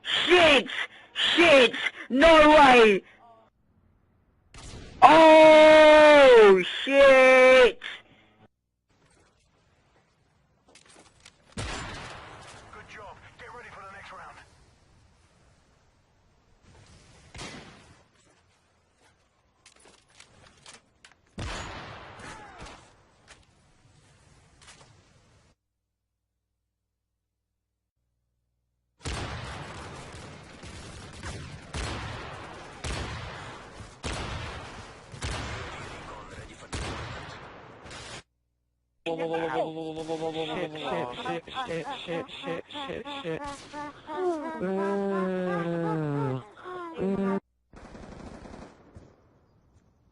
Shit! Shit! No way! Oh, shit! Good job. Get ready for the next round. Shit.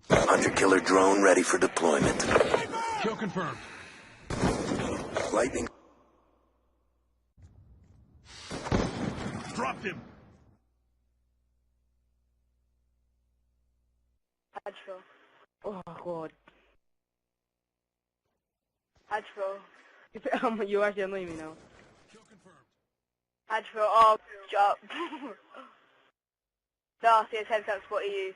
Hunter killer drone ready for deployment. Kill confirmed. Lightning. Dropped him. Patrol. Oh god. Patrol. You actually annoying me now. Kill confirmed. Patrol. Oh, job. Darcy, it's heads up. What are you?